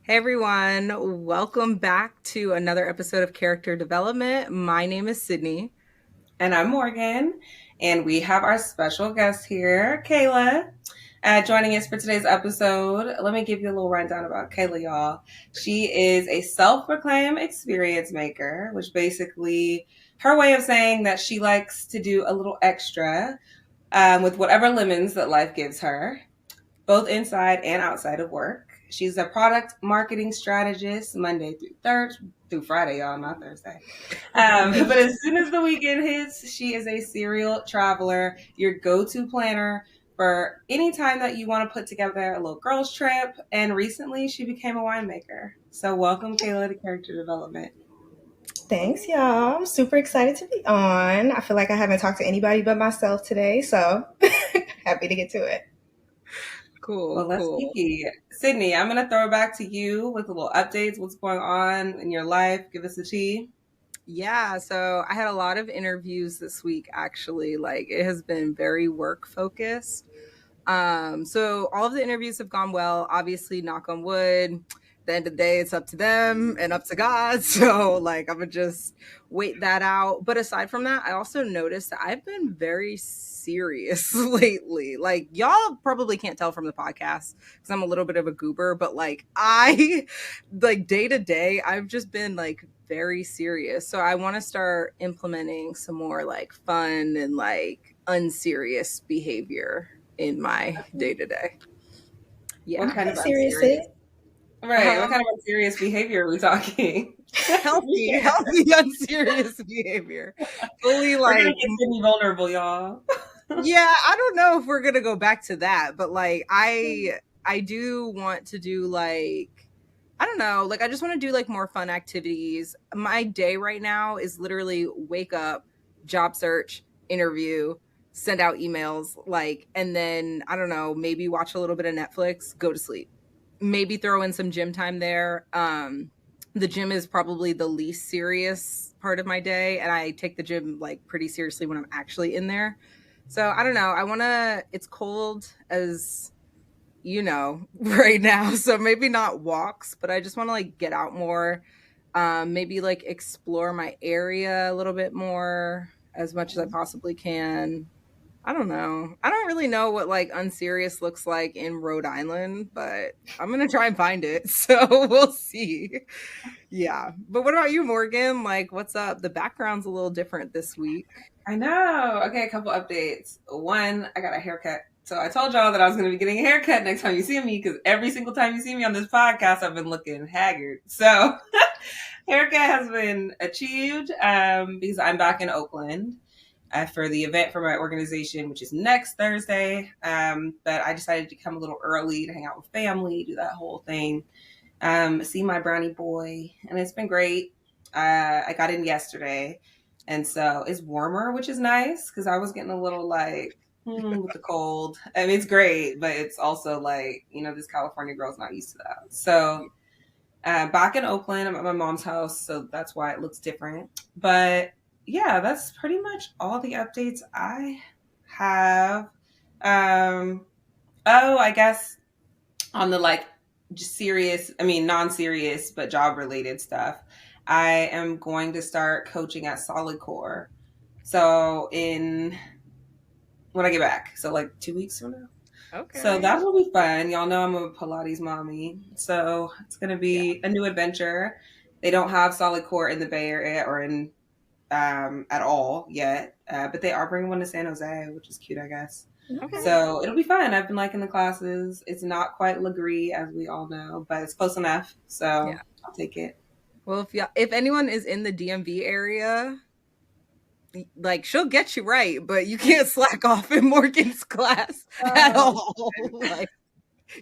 Hey everyone, welcome back to another episode of Character Development. My name is Sydney. And I'm Morgan, and we have our special guest here, Kayla, joining us for today's episode. Let me give you a little rundown about Kayla, y'all. She is a self proclaimed experience maker, which basically her way of saying that she likes to do a little extra with whatever lemons that life gives her, both inside and outside of work. She's a product marketing strategist Monday through Friday, y'all, not Thursday. But as soon as the weekend hits, she is a serial traveler, your go-to planner for any time that you want to put together a little girls trip. And recently she became a winemaker. So welcome, Kayla, to Character Development. Thanks, y'all. I'm super excited to be on. I feel like I haven't talked to anybody but myself today, so happy to get to it. Cool, Well, let's cool. kiki. Sydney, I'm going to throw it back to you with a little updates. What's going on in your life? Give us a tea. Yeah, so I had a lot of interviews this week actually. Like it has been very work focused. So all of the interviews have gone well. Obviously, knock on wood. At the end of the day, it's up to them and up to God. So like I'm gonna just wait that out. But aside from that, I also noticed that I've been very serious lately. Like y'all probably can't tell from the podcast because I'm a little bit of a goober, but like I like day to day, I've just been like very serious. So I want to start implementing some more like fun and like unserious behavior in my day to day. What Yeah. kind Okay, of serious unserious? sis. Right. What kind of unserious behavior are we talking? Healthy, Yeah. healthy, unserious behavior. Fully We're gonna like, get Sydney vulnerable, y'all. yeah, I don't know if we're gonna go back to that, but like I do want to do like I don't know, like I just want to do like more fun activities. My day right now is literally wake up, job search, interview, send out emails, like, and then I don't know, maybe watch a little bit of Netflix, go to sleep. Maybe throw in some gym time there. The gym is probably the least serious part of my day, and I take the gym like pretty seriously when I'm actually in there. So I don't know. I want to, it's cold as right now. So maybe not walks, but I just want to like get out more. Maybe like explore my area a little bit more as much as I possibly can. I don't know. I don't really know what like unserious looks like in Rhode Island, but I'm going to try and find it. So we'll see. Yeah. But what about you, Morgan? Like, what's up? The background's a little different this week. I know. Okay, a couple updates. One, I got a haircut. So I told y'all that I was going to be getting a haircut next time you see me because every single time you see me on this podcast, I've been looking haggard. So haircut has been achieved because I'm back in Oakland for the event for my organization, which is next Thursday. But I decided to come a little early to hang out with family, do that whole thing, see my brownie boy, and it's been great. I got in yesterday, and so it's warmer, which is nice because I was getting a little like with the cold. I mean, it's great, but it's also like this California girl's not used to that. So back in Oakland, I'm at my mom's house, so that's why it looks different. But yeah, that's pretty much all the updates I have. Um, oh, I guess on the like just serious, I mean, non serious, but job related stuff, I am going to start coaching at Solid Core. So, when I get back, so like 2 weeks from now. So Okay. that will be fun. Y'all know I'm a Pilates mommy. So it's going to Yeah. be a new adventure. They don't have Solid Core in the Bay Area or in at all yet, but they are bringing one to San Jose, which is cute, I guess. Okay. So it'll be fun. I've been liking the classes. It's not quite Legree, as we all know, but it's close enough. Yeah. So I'll take it. Well, if anyone is in the DMV area, like she'll get you right, but you can't slack off in Morgan's class at Oh, all. Like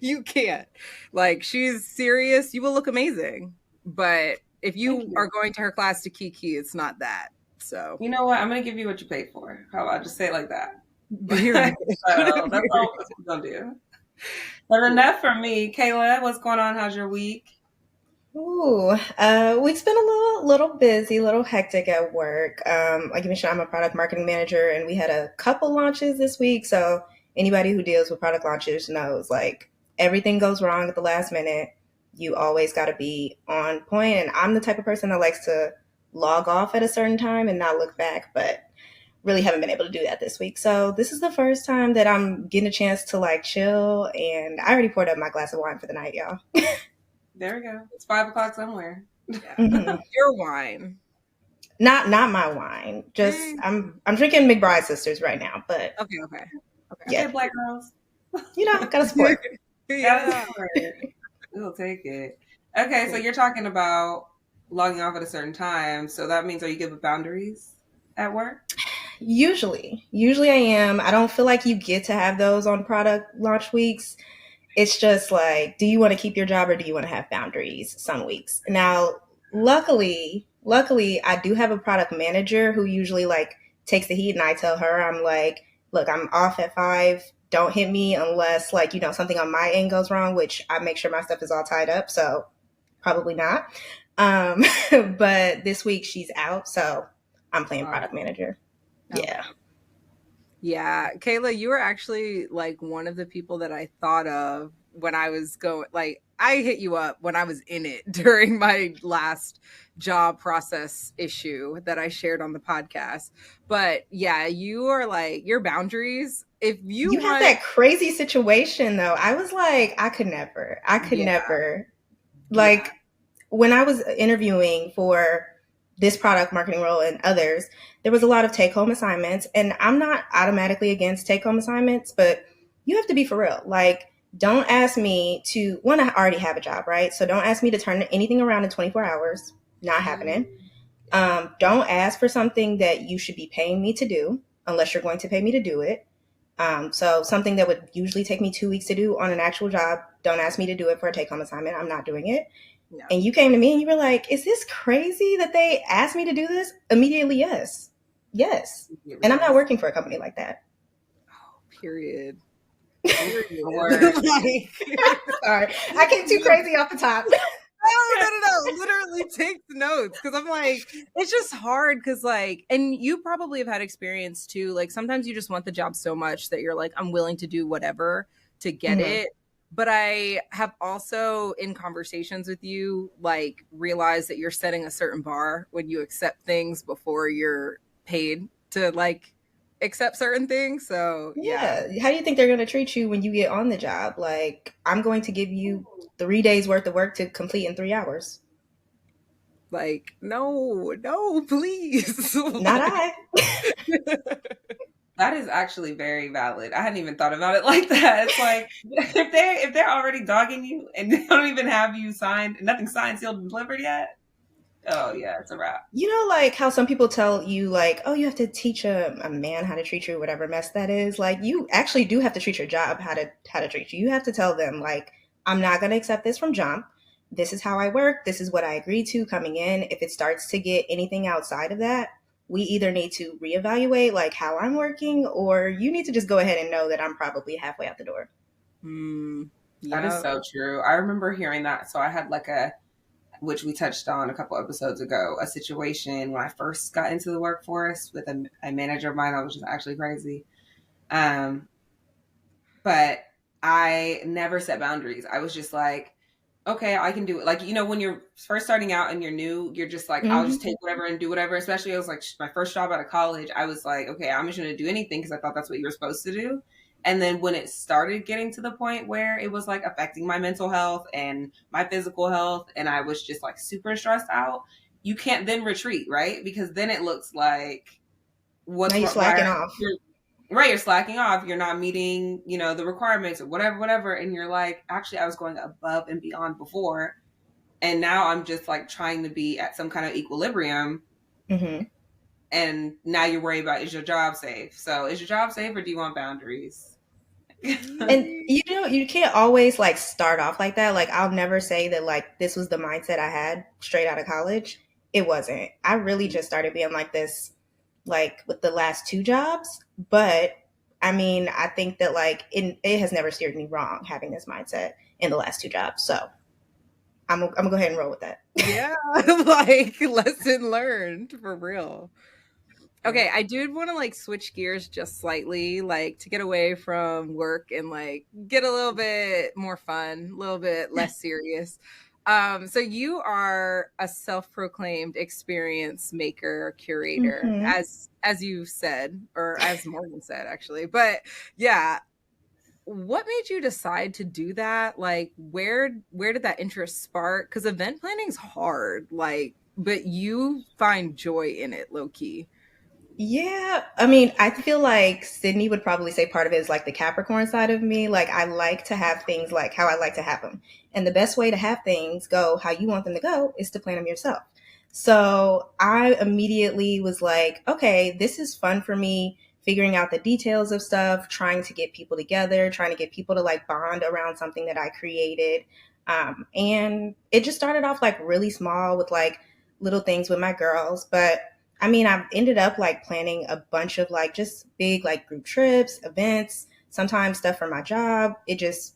you can't. Like she's serious. You will look amazing. But if thank you you. are going to her class to kiki, it's not that. So You know what? I'm going to give you what you paid for. How about just say it like that? period. So that's Period. all that's what we're going to do. But Cool. enough for me. Kayla, what's going on? How's your week? Ooh, week's been a little busy, a little hectic at work. Like you mentioned, I'm a product marketing manager, and we had a couple launches this week. So anybody who deals with product launches knows like everything goes wrong at the last minute. You always got to be on point. And I'm the type of person that likes to log off at a certain time and not look back, but really haven't been able to do that this week. So this is the first time that I'm getting a chance to like chill. And I already poured up my glass of wine for the night, y'all. There we go. It's 5 o'clock somewhere. Yeah. Mm-hmm. Your wine. Not my wine. Just I'm drinking McBride Sisters right now, but Okay. yeah, Okay, black girls. gotta support. Yeah. We'll take it. Okay, so you're talking about logging off at a certain time. So that means, are you good with boundaries at work? Usually I am. I don't feel like you get to have those on product launch weeks. It's just like, do you want to keep your job or do you want to have boundaries some weeks? Now, luckily, I do have a product manager who usually like takes the heat, and I tell her, I'm like, look, I'm off at 5. Don't hit me unless like, something on my end goes wrong, which I make sure my stuff is all tied up. So probably not. Um, but this week she's out. So I'm playing product manager. Yeah. Okay. Yeah, Kayla, you were actually like one of the people that I thought of when I was going, like, I hit you up when I was in it during my last job process issue that I shared on the podcast. But yeah, you are like, your boundaries, if you You had want, that crazy situation though. I was like, I could never. yeah, Like yeah, when I was interviewing for this product marketing role and others, there was a lot of take home assignments. And I'm not automatically against take home assignments, but you have to be for real. Like, don't ask me to, one, I already have a job, right? So don't ask me to turn anything around in 24 hours. Not happening. Don't ask for something that you should be paying me to do unless you're going to pay me to do it. So something that would usually take me 2 weeks to do on an actual job, don't ask me to do it for a take home assignment. I'm not doing it. yeah. And you came to me and you were like, is this crazy that they asked me to do this? Immediately, yes. And I'm not working for a company like that. Oh, period. Word. Like, sorry, I came too crazy off the top. no. Literally takes notes because I'm like, it's just hard because, like, and you probably have had experience too. Like, sometimes you just want the job so much that you're like, I'm willing to do whatever to get it. But I have also, in conversations with you, like, realized that you're setting a certain bar when you accept things before you're paid to, like, accept certain things. So, yeah. How do you think they're going to treat you when you get on the job? Like, I'm going to give you 3 days worth of work to complete in 3 hours. Like, no, please. Not I. That is actually very valid. I hadn't even thought about it like that. It's like if they're already dogging you and they don't even have you signed, nothing signed, sealed, and delivered yet. Oh yeah, it's a wrap. You know, like how some people tell you, like, oh, you have to teach a man how to treat you, whatever mess that is. Like, you actually do have to treat your job how to treat you. You have to tell them, like, I'm not going to accept this from jump. This is how I work. This is what I agreed to coming in. If it starts to get anything outside of that, we either need to reevaluate like how I'm working, or you need to just go ahead and know that I'm probably halfway out the door. That is so true. I remember hearing that. So I had like which we touched on a couple episodes ago, a situation when I first got into the workforce with a manager of mine that was just actually crazy. But I never set boundaries. I was just like, okay, I can do it. Like, when you're first starting out and you're new, you're just like, I'll just take whatever and do whatever. Especially, I was like, my first job out of college, I was like, okay, I'm just going to do anything because I thought that's what you were supposed to do. And then when it started getting to the point where it was like affecting my mental health and my physical health, and I was just like super stressed out, you can't then retreat, right? Because then it looks like now you're slacking off. You're slacking off. You're not meeting, the requirements or whatever. And you're like, actually, I was going above and beyond before. And now I'm just like trying to be at some kind of equilibrium. Mm-hmm. And now you're worried about, is your job safe? So is your job safe, or do you want boundaries? And you can't always like start off like that. Like, I'll never say that like this was the mindset I had straight out of college. It wasn't. I really just started being like this, like with the last 2 jobs. But I mean, I think that like it has never steered me wrong having this mindset in the last 2 jobs. So I'm gonna go ahead and roll with that. Yeah, like lesson learned for real. Okay, I do want to like switch gears just slightly, like to get away from work and like get a little bit more fun, a little bit less serious. So you are a self-proclaimed experience maker, curator, Mm-hmm. as you said, or as Morgan said, actually. But yeah, what made you decide to do that? Like, where did that interest spark? Because event planning's hard, like, but you find joy in it, low key. Yeah, I mean, I feel like Sydney would probably say part of it is like the Capricorn side of me. Like, I like to have things like how I like to have them. And the best way to have things go how you want them to go is to plan them yourself. So I immediately was like, okay, this is fun for me, figuring out the details of stuff, trying to get people together, trying to get people to like bond around something that I created. And it just started off like really small with like little things with my girls. But I mean, I've ended up like planning a bunch of like just big like group trips, events, sometimes stuff for my job. It just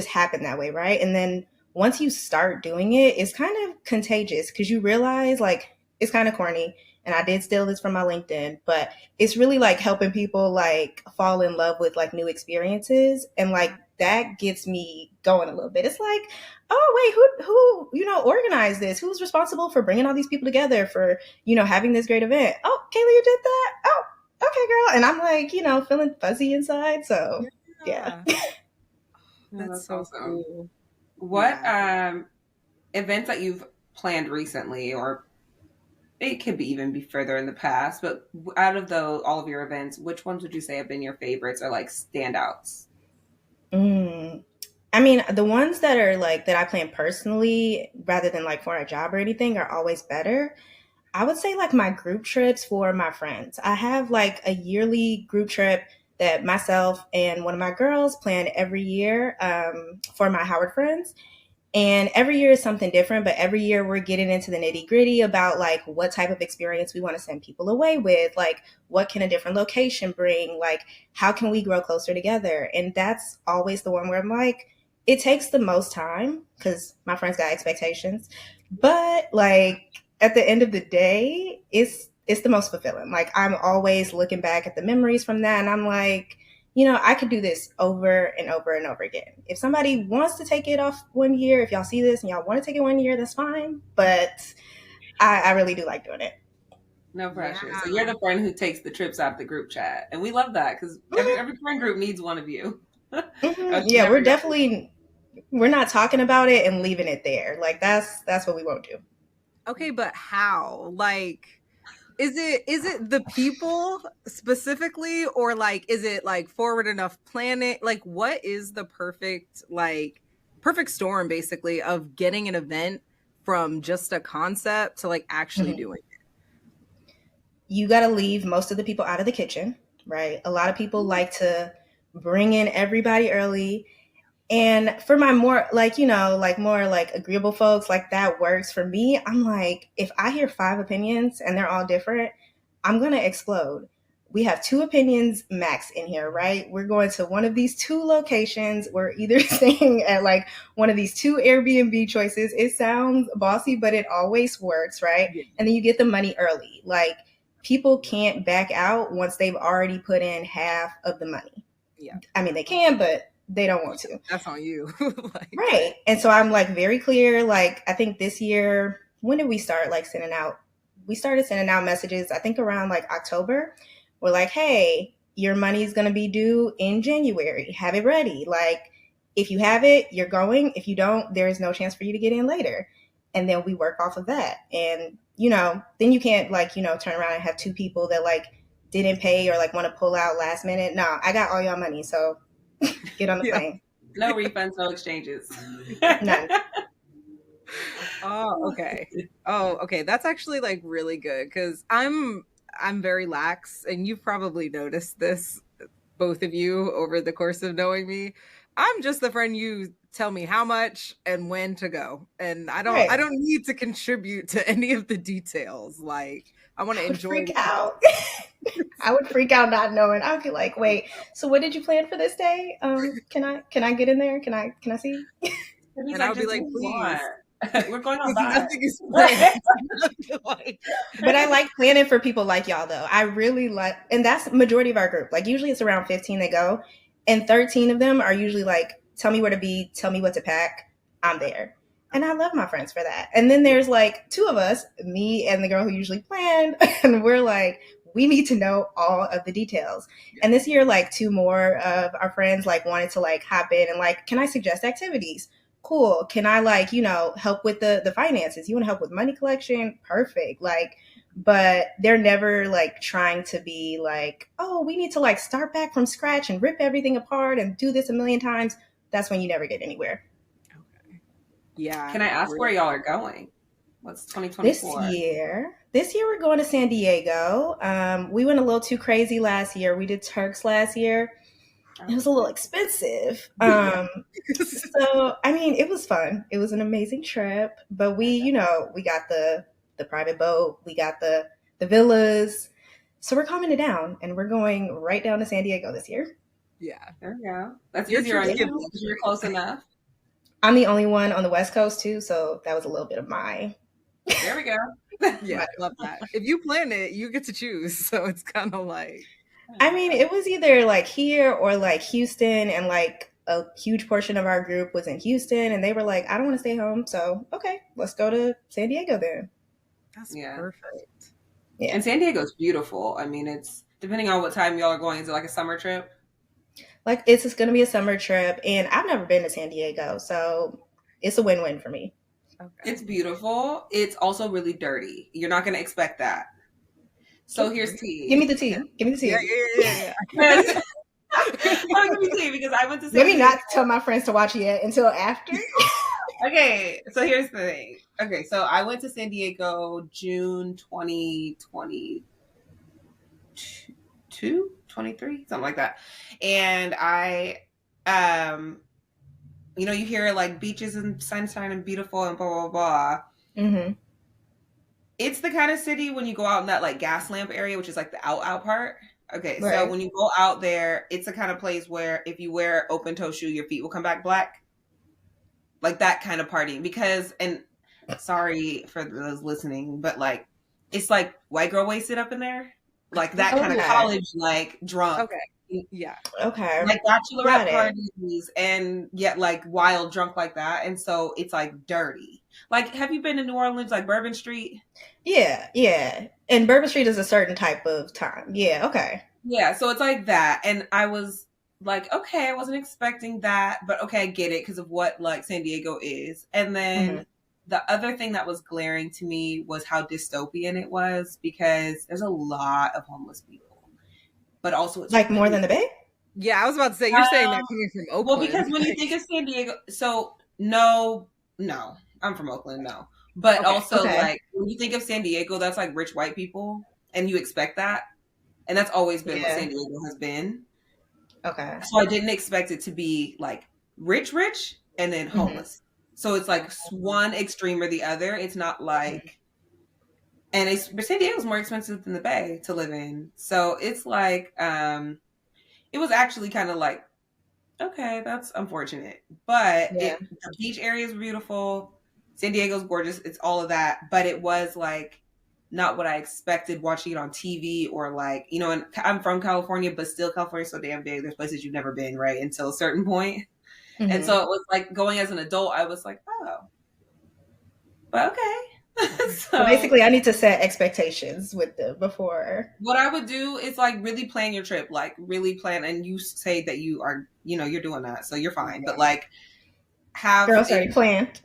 happened that way, right? And then once you start doing it, it's kind of contagious because you realize like it's kind of corny. And I did steal this from my LinkedIn, but it's really like helping people like fall in love with like new experiences. And like that gets me going a little bit. It's like, oh wait, who organized this? Who's responsible for bringing all these people together for having this great event? Oh, Kayla, you did that? Oh, okay, girl. And I'm like, feeling fuzzy inside. So yeah. Yeah. No, That's that's so awesome. cool. What Yeah. events that you've planned recently, or it could be even be further in the past, but out of all of your events, which ones would you say have been your favorites or like standouts? Mm. I mean, the ones that are like that I plan personally rather than like for a job or anything are always better. I would say like my group trips for my friends. I have like a yearly group trip that myself and one of my girls plan every year for my Howard friends. And every year is something different, but every year we're getting into the nitty gritty about like what type of experience we want to send people away with. Like, what can a different location bring? Like, how can we grow closer together? And that's always the one where I'm like, it takes the most time because my friends got expectations. But like at the end of the day, it's the most fulfilling. Like, I'm always looking back at the memories from that and I'm like, I could do this over and over and over again. If somebody wants to take it off one year, if y'all see this and y'all want to take it one year, that's fine. But I really do like doing it. No Yeah. pressure. So you're the friend who takes the trips out the group chat, and we love that because Hmm. every friend group needs one of you. Hmm. I should Yeah, never get this. we're not talking about it and leaving it there. Like that's what we won't do. Okay, but how? Like, is it the people specifically, or like is it like forward enough planning? Like, what is the perfect storm basically of getting an event from just a concept to like actually Hmm. doing You got to leave most of the people out of the kitchen, right? A lot of people it? like to bring in everybody early. And for my more like, like more like agreeable folks, like that works for me. I'm like, if I hear five opinions and they're all different, I'm going to explode. We have two opinions max in here, right? We're going to one of these two locations. We're either staying at like one of these two Airbnb choices. It sounds bossy, but it always works, right? Yeah, And then you get the money early. Like people can't back out once they've already put in half of the money. yeah, I mean, yeah. they can, but they don't Yeah, want to. that's on you. Like, Right. And so I'm like very clear. Like, I think this year, when did we start like sending out? We started sending out messages, I think around like October. We're like, hey, your money's going to be due in January. Have it ready. Like, if you have it, you're going. If you don't, there is no chance for you to get in later. And then we work off of that. And, then you can't like, turn around and have two people that like didn't pay or like want to pull out last minute. No, I got all your money. So get on the yeah. plane. No refunds, no exchanges. None. Oh, okay. Oh, okay. That's actually like really good because I'm very lax, and you've probably noticed this, both of you, over the course of knowing me. I'm just the friend you tell me how much and when to go, and I Right. don't need to contribute to any of the details. Like, I want I to would enjoy freak the out. I would freak out not knowing. I'd be like, wait, so what did you plan for this day? Can I get in there? Can I see? And he's and I like, would be just what like, do you want? please. We're going on Nothing is that. planned. But I like planning for people like y'all though. I really like, and that's the majority of our group. Like usually it's around 15 that go, and 13 of them are usually like, tell me where to be, tell me what to pack. I'm there. And I love my friends for that. And then there's like two of us, me and the girl who usually planned, and we're like, we need to know all of the details. And this year, like two more of our friends like wanted to like hop in and like, can I suggest activities? Cool. Can I like, help with the finances? You want to help with money collection? Perfect. Like, but they're never like trying to be like, oh, we need to like start back from scratch and rip everything apart and do this a million times. That's when you never get anywhere. Okay. Yeah. Can I ask where y'all are going? What's 2024? This year we're going to San Diego. We went a little too crazy last year. We did Turks last year. It was a little expensive. So, I mean, it was fun. It was an amazing trip. But we got the private boat. We got the villas. So we're calming it down, and we're going right down to San Diego this year. Yeah. There we go. That's Your easier on trips you get because you're close enough. I'm the only one on the West Coast, too, so that was a little bit of my... There we go. Yeah, I love that. If you plan it, you get to choose. So it's kind of like... I mean, it was either like here or like Houston, and like a huge portion of our group was in Houston, and they were like, I don't want to stay home, so okay, let's go to San Diego then. That's perfect. Yeah. And San Diego's beautiful. I mean, it's depending on what time y'all are going. Is it like a summer trip? Like, it's just going to be a summer trip, and I've never been to San Diego, so it's a win-win for me. Okay. It's beautiful. It's also really dirty. You're not going to expect that. So here's tea. Give me the tea. Give me the tea. Yeah. Oh, give me tea because I went to San Let me Diego. not tell my friends to watch it yet until after. Okay, so here's the thing. Okay, so I went to San Diego June 2022, 23, something like that. And I, you hear like beaches and sunshine and beautiful and blah, blah, blah. Mm-hmm. It's the kind of city when you go out in that like gas lamp area, which is like the out part. Okay, Right. So when you go out there, it's the kind of place where if you wear open toe shoe, your feet will come back black. Like that kind of partying. Because, and sorry for those listening, but like, it's like white girl wasted up in there. Like that kind of college, like drunk. Okay. Yeah. Okay. Like bachelorette parties and yet like wild drunk like that. And so it's like dirty. Like, have you been to New Orleans, like Bourbon Street? Yeah. And Bourbon Street is a certain type of time. Yeah, okay. Yeah, so it's like that. And I was like, okay, I wasn't expecting that, but okay, I get it because of what like San Diego is. And then the other thing that was glaring to me was how dystopian it was because there's a lot of homeless people. But also it's like more than the Bay? Yeah, I was about to say, you're saying that coming from Oakland. Well, because when you think of San Diego, so no, I'm from Oakland, no. But also like when you think of San Diego, that's like rich white people and you expect that. And that's always been what San Diego has been. Okay. So I didn't expect it to be like rich, and then homeless. So it's like one extreme or the other. It's not like, but San Diego's more expensive than the Bay to live in. So it's like, it was actually kind of like, okay, that's unfortunate. But the beach area is beautiful. San Diego's gorgeous. It's all of that. But it was like not what I expected watching it on TV or like, and I'm from California, but still California's so damn big. There's places you've never been, right? Until a certain point. And so it was like going as an adult, I was like, oh, but okay. So basically I need to set expectations with them before. What I would do is like really plan your trip, like really plan. And you say that you are, you're doing that. So you're fine. But like have girls already planned.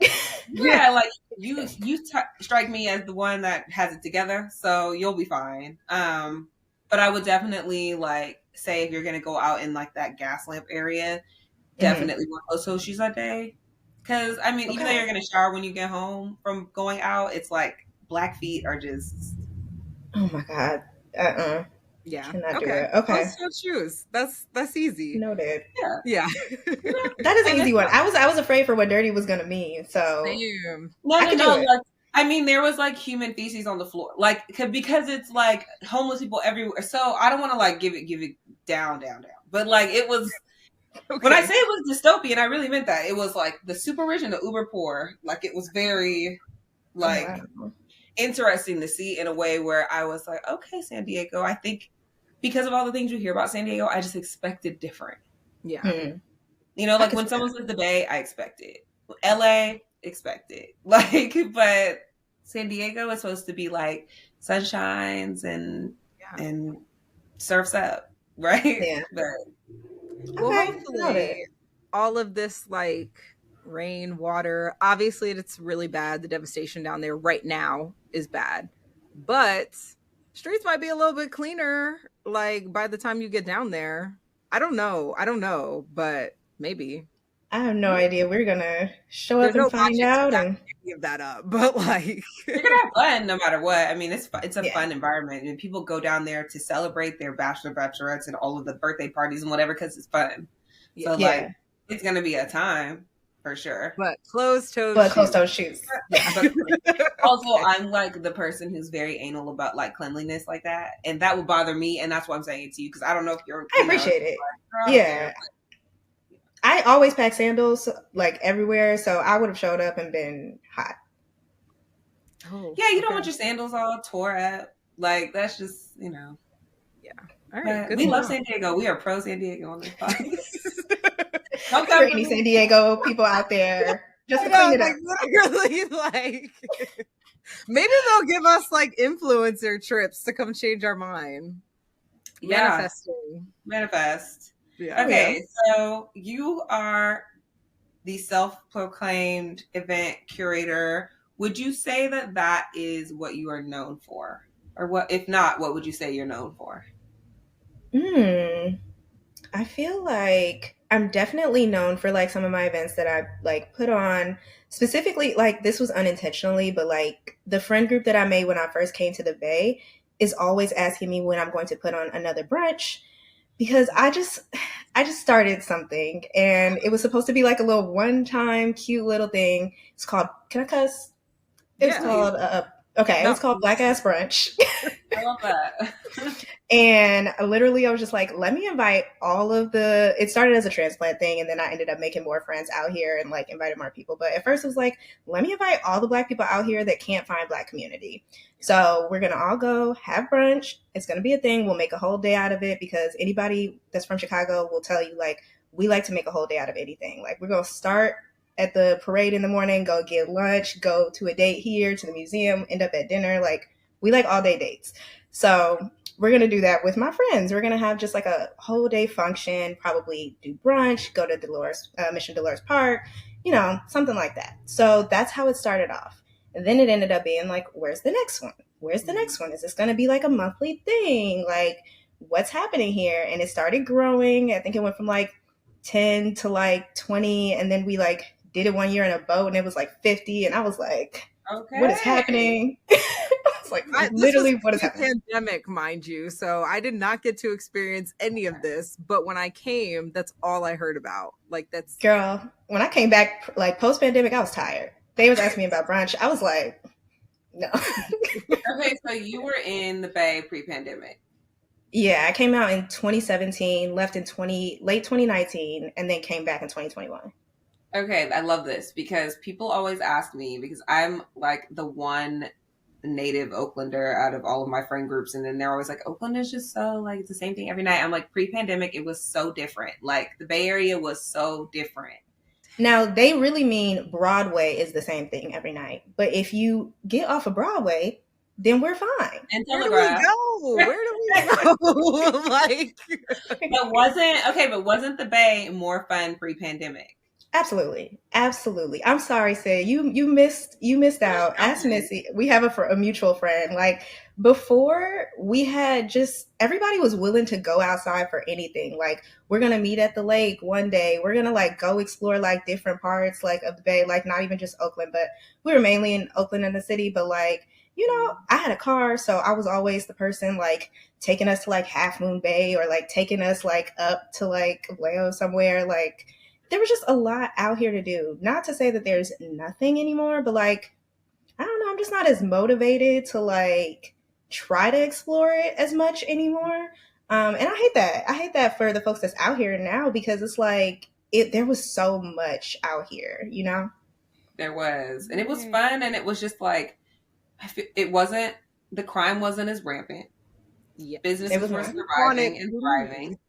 Yeah, like you strike me as the one that has it together, so you'll be fine. But I would definitely like say if you're gonna go out in like that gas lamp area, definitely wear closed toe shoes that day. Because I mean, even though you're gonna shower when you get home from going out, it's like black feet are just. Oh my god. Yeah. Cannot do it. Okay. Closed toe shoes. That's easy. Noted. Yeah. That is an easy one. I was afraid for what dirty was gonna mean. So Damn. No. Like, I mean, there was like human feces on the floor, like because it's like homeless people everywhere. So I don't want to like give it down. But like it was When I Okay. say it was dystopian, I really meant that. It was like the super rich and the uber poor. Like it was very Oh like wow. interesting to see in a way where I was like, okay, San Diego. I think because of all the things you hear about San Diego, I just expected different. Yeah. Hmm. You know, I like could when see someone that. says the Bay, I expect it. LA, expect it. Like, but San Diego is supposed to be like sunshines Yeah. and surfs up, right? Yeah. But Well, Okay. Noted. hopefully all of this like rain, water, obviously it's really bad. The devastation down there right now is bad. But streets might be a little bit cleaner like by the time you get down there. I don't know. I don't know, but maybe. I have no idea. We're gonna show up There's no and find logic to out, back and any of that up, but like you're gonna have fun no matter what. I mean, it's a yeah, fun environment, and people go down there to celebrate their bachelor, bachelorettes, and all of the birthday parties and whatever because it's fun. yeah. So yeah. like, it's gonna be a time for sure. But closed-toed But close shoes. those shoes. Yeah. But also, Okay. I'm like the person who's very anal about like cleanliness like that, and that would bother me, and that's why I'm saying it to you because I don't know if you're, I you know, if appreciate you're it. like, girl, I don't care. Yeah, I always pack sandals like everywhere, so I would have showed up and been hot. Oh, Yeah, you don't okay. want your sandals all tore up. Like that's just, you know. Yeah. All right. But Good we to love know. San Diego. We are pro San Diego on this podcast. Don't For come for any me. San Diego people out there, just I to clean know, it like up. literally, like maybe they'll give us like influencer trips to come change our mind. Yeah, Manifesting. manifest. Yeah. Oh yeah. Okay, so you are the self-proclaimed event curator. Would you say that that is what you are known for, or what? If not, what would you say you're known for? Hmm. I feel like I'm definitely known for like some of my events that I like put on. Specifically, like this was unintentionally, but like the friend group that I made when I first came to the Bay is always asking me when I'm going to put on another brunch because I just started something and it was supposed to be like a little one time cute little thing. It's called, can I cuss? It was Yeah. Please, called okay, it No. was called Black Ass Brunch. I love that. And literally, I was just like, let me invite all of the. It started as a transplant thing, and then I ended up making more friends out here and like invited more people. But at first, it was like, let me invite all the Black people out here that can't find Black community. So we're gonna all go have brunch. It's gonna be a thing. We'll make a whole day out of it because anybody that's from Chicago will tell you like we like to make a whole day out of anything. Like we're gonna start at the parade in the morning, go get lunch, go to a date here to the museum, end up at dinner. Like we like all day dates. So we're gonna do that with my friends. We're gonna have just like a whole day function, probably do brunch, go to Dolores, Mission Dolores Park, something like that. So that's how it started off. And then it ended up being like, where's the next one? Where's the next one? Is this gonna be like a monthly thing? Like, what's happening here? And it started growing. I think it went from like 10 to like 20, and then we like did it one year in a boat, and it was like 50, and I was like, what is Okay. happening? It's like This was literally what is happening. pre-pandemic, mind you, so I did not get to experience any of this. But when I came, that's all I heard about. Like that's Girl, when I came back like post pandemic, I was tired. They was asking me about brunch. I was like, no. Okay, so you were in the Bay pre-pandemic. Yeah, I came out in 2017, left in 20 late 2019, and then came back in 2021. Okay, I love this because people always ask me because I'm like the one native Oaklander out of all of my friend groups, and then they're always like, Oakland is just so like it's the same thing every night. I'm like, pre-pandemic, it was so different. Like the Bay Area was so different. Now, they really mean Broadway is the same thing every night. But if you get off of Broadway, then we're fine. And where do we Telegraph. go? Where do we go? Like But wasn't the Bay more fun pre-pandemic? Absolutely, absolutely. I'm sorry, Sid. You missed out. Ask Missy. We have a mutual friend. Like before, we had just everybody was willing to go outside for anything. Like we're gonna meet at the lake one day. We're gonna like go explore like different parts like of the bay. Like not even just Oakland, but we were mainly in Oakland in the city. But like I had a car, so I was always the person like taking us to like Half Moon Bay or like taking us like up to like Leo somewhere like there was just a lot out here to do. Not to say that there's nothing anymore, but like, I don't know, I'm just not as motivated to like try to explore it as much anymore. And I hate that. I hate that for the folks that's out here now because it's like there was so much out here, you know? There was, and it was Right. fun, and it was just like it wasn't the crime wasn't as rampant. Yeah. It Businesses was were not. Want it, surviving and please. thriving.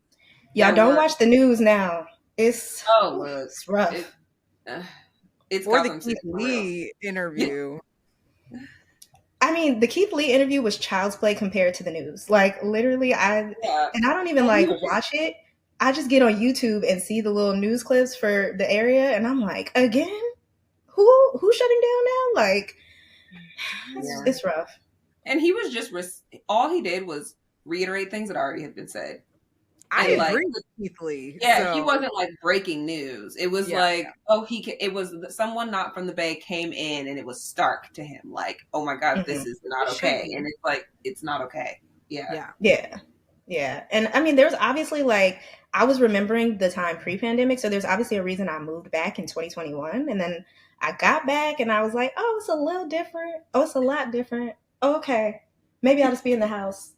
Y'all There don't were watch the news now. It's oh look, it's rough. it uh, it's Or the Gotham City Keith for real. Lee Yeah, interview. I mean, the Keith Lee interview was child's play compared to the news. Like literally, yeah. and I don't even And he like was just watch it. I just get on YouTube and see the little news clips for the area, and I'm like, again, who's shutting down now? Like, yeah, it's rough. and he was just all he did was reiterate things that already had been said, I and Yeah, like agree with Keith Lee. yeah, he So wasn't like breaking news. It was yeah, like, oh, it was someone not from the Bay came in and it was stark to him. Like, oh my God, hmm this is it not should okay. be. And it's like, it's not okay. Yeah. Yeah. yeah, yeah. And I mean, there's obviously like I was remembering the time pre-pandemic, so there's obviously a reason I moved back in 2021, and then I got back and I was like, oh, it's a little different. Oh, it's a lot different. Oh, okay, maybe I'll just be in the house,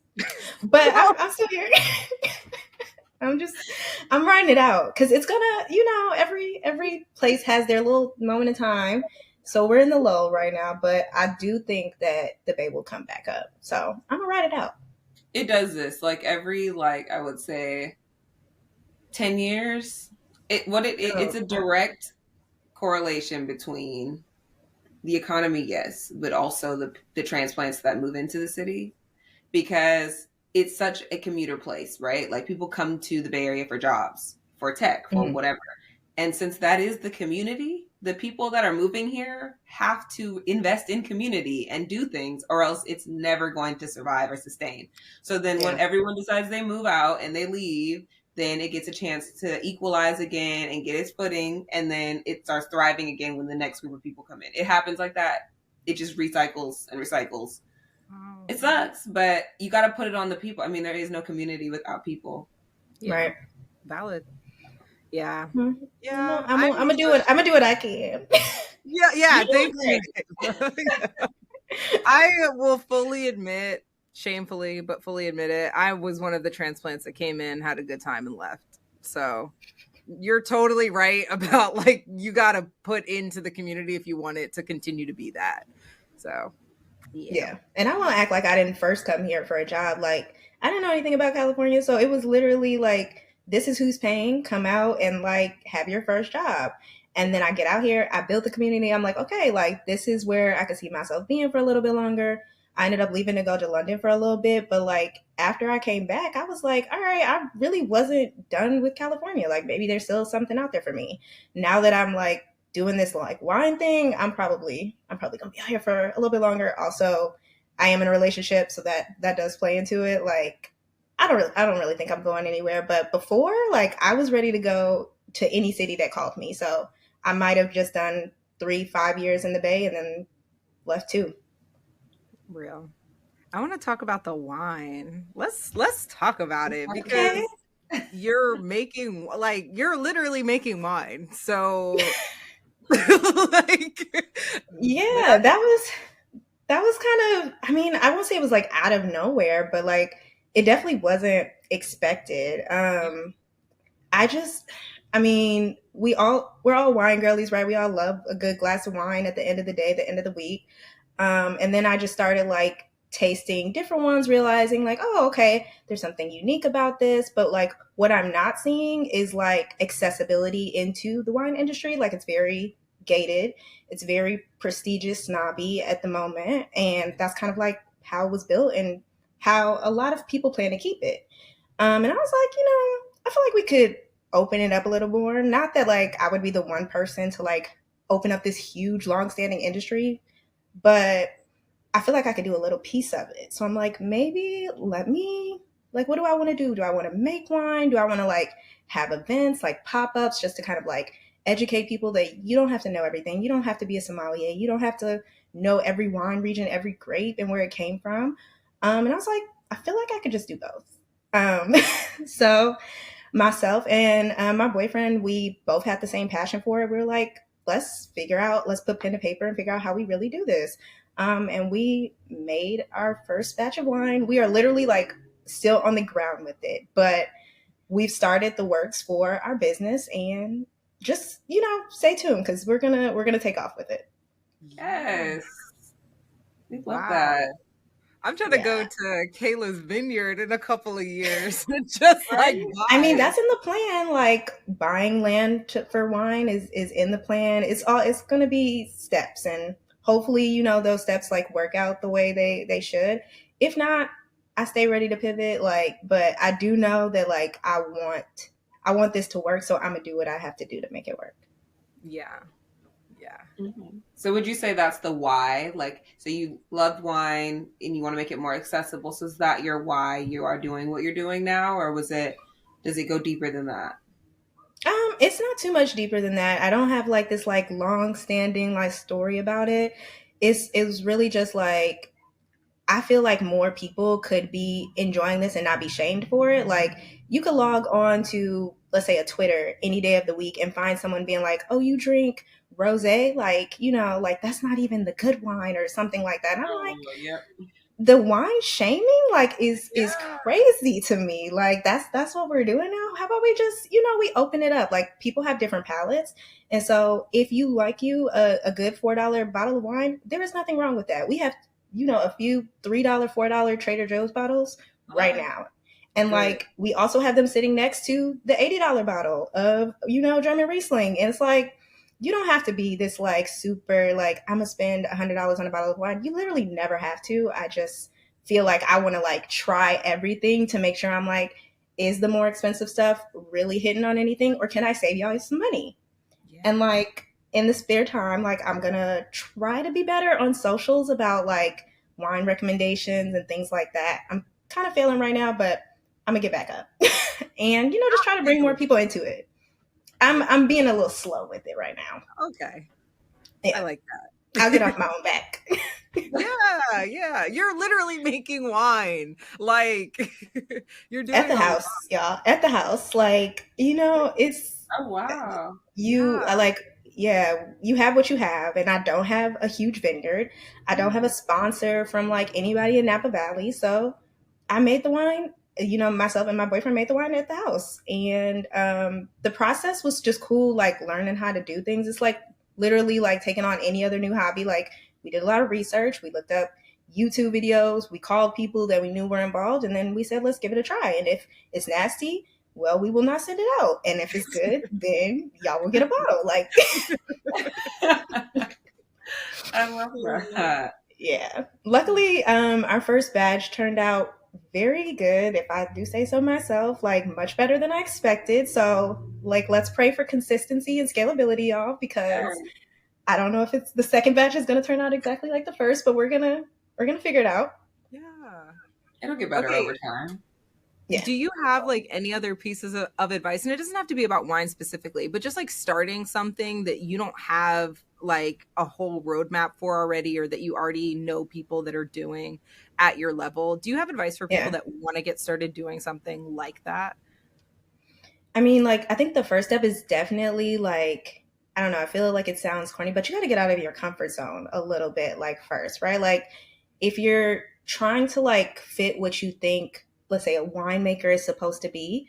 but I'm still here. I'm just I'm writing it out because it's gonna, every place has their little moment in time. So we're in the lull right now, but I do think that the Bay will come back up. So I'm gonna write it out. It does this like every, like, I would say 10 years. It's Oh, a direct correlation between the economy, yes, but also the transplants that move into the city because it's such a commuter place, right? Like people come to the Bay Area for jobs, for tech, for mhm. whatever. And since that is the community, the people that are moving here have to invest in community and do things, or else it's never going to survive or sustain. So then when Yeah, everyone decides they move out and they leave, then it gets a chance to equalize again and get its footing. And then it starts thriving again when the next group of people come in. It happens like that. It just recycles and recycles. Oh, It sucks, but you got to put it on the people. I mean, there is no community without people. yeah. right. Valid. Yeah. Mhm. Yeah. I'm gonna do it. I'm gonna do what I can. Yeah, You're yeah, doing thank you. great. I will fully admit, shamefully, but fully admit it, I was one of the transplants that came in, had a good time, and left. So you're totally right about like you got to put into the community if you want it to continue to be that. So yeah. Yeah. And I won't act like I didn't first come here for a job. Like, I didn't know anything about California. So it was literally like, this is who's paying. Come out and like have your first job. And Yeah. then I get out here, I built the community. I'm like, okay, like this is where I could see myself being for a little bit longer. I ended up leaving to go to London for a little bit. But like after I came back, I was like, all right, I really wasn't done with California. Like maybe there's still something out there for me. Now that I'm like doing this like wine thing, I'm probably gonna be out here for a little bit longer. Also, I am in a relationship, so that does play into it. Like, I don't really think I'm going anywhere. But before, like, I was ready to go to any city that called me. So I might have just done 3, 5 years in the Bay and then left too. Real. I want to talk about the wine. Let's talk about it Okay. because you're literally making wine. So like Yeah, that that was kind of, I mean, I won't say it was like out of nowhere, but like it definitely wasn't expected. I just, I mean, we're all wine girlies, right? We all love a good glass of wine at the end of the day, the end of the week. And then I just started like tasting different ones, realizing like, oh, okay, there's something unique about this. But like what I'm not seeing is like accessibility into the wine industry. Like it's very gated, it's very prestigious, snobby at the moment. And that's kind of like how it was built and how a lot of people plan to keep it. And I was like, I feel like we could open it up a little more. Not that like I would be the one person to like open up this huge, long-standing industry, but I feel like I could do a little piece of it. So I'm like, maybe let me like, what do I want to do? Do I want to make wine? Do I want to like have events like pop-ups just to kind of like educate people that you don't have to know everything. You don't have to be a sommelier. You don't have to know every wine region, every grape and where it came from. And I was like, I feel like I could just do both. Um, so myself and my boyfriend, we both had the same passion for it. We were like, let's put pen to paper and figure out how we really do this. And we made our first batch of wine. We are literally like still on the ground with it, but we've started the works for our business, and just, stay tuned because we're gonna take off with it. Yeah. Yes. We love Wow. that. I'm trying to go Yeah. to Kayla's vineyard in a couple of years and just like Right? I mean, buy. that's in the plan. Like buying land for wine is in the plan. It's going to be steps, and hopefully, those steps like work out the way they should. If not, I stay ready to pivot. Like, but I do know that like I want this to work, so I'm gonna do what I have to do to make it work. Yeah. Yeah. So would you say that's the why? Like, so you loved wine and you want to make it more accessible. So is that your why you are doing what you're doing now, or does it go deeper than that? It's not too much deeper than that. I don't have like this like long standing like story about it. It was really just like I feel like more people could be enjoying this and not be shamed for it. Like you could log on to, let's say, a Twitter any day of the week and find someone being like, "Oh, you drink rosé? Like, like that's not even the good wine or something like that." And I'm like, Oh, yeah. the wine shaming like is Yeah. crazy to me. Like that's what we're doing now. How about we just, we open it up? Like people have different palates, and so if you like a good $4 bottle of wine, there is nothing wrong with that. We have, a few $3, $4 Trader Joe's bottles right Okay. now. And Good. like we also have them sitting next to the $80 bottle of, German Riesling. And it's like, you don't have to be this like super like I'm gonna spend $100 on a bottle of wine. You literally never have to. I just feel like I want to like try everything to make sure I'm like, is the more expensive stuff really hitting on anything, or can I save y'all some money? And Yeah. like in the spare time, like I'm gonna try to be better on socials about like wine recommendations and things like that. I'm kind of failing right now, but I'm gonna get back up and just try to bring more You. people into it. I'm Yeah. I'm being a little slow with it right now. Okay. I Yeah, like I'll that. get off my own back. Yeah, yeah. You're literally making wine. Like you're At doing the a lot. house, y'all. At the house, like it's Oh, wow. you. Yeah. Yeah. You have what you have, and I don't have a huge vineyard. I don't have a sponsor from like anybody in Napa Valley, so I made the wine. Myself and my boyfriend made the wine at the house, and the process was just cool. Like learning how to do things. It's like literally like taking on any other new hobby. Like we did a lot of research. We looked up YouTube videos. We called people that we knew were involved, and then we said, "Let's give it a try." And if it's nasty, well, we will not send it out. And if it's good, then y'all will get a bottle. Like, I love that. yeah. Luckily, our first batch turned out very good, if I do say so myself, like much better than I expected. So, like, let's pray for consistency and scalability, y'all, because Sure. I don't know if it's the second batch is gonna turn out exactly like the first, but we're gonna figure it out. Yeah. It'll get better Okay. over time. Yeah. Do you have like any other pieces of advice? And it doesn't have to be about wine specifically, but just like starting something that you don't have like a whole roadmap for already, or that you already know people that are doing at your level. Do you have advice for people Yeah. that want to get started doing something like that? I mean, like, I think the first step is definitely like, I don't know, I feel like it sounds corny, but you got to get out of your comfort zone a little bit, like, first, right? Like, if you're trying to like fit what you think, let's say, a winemaker is supposed to be,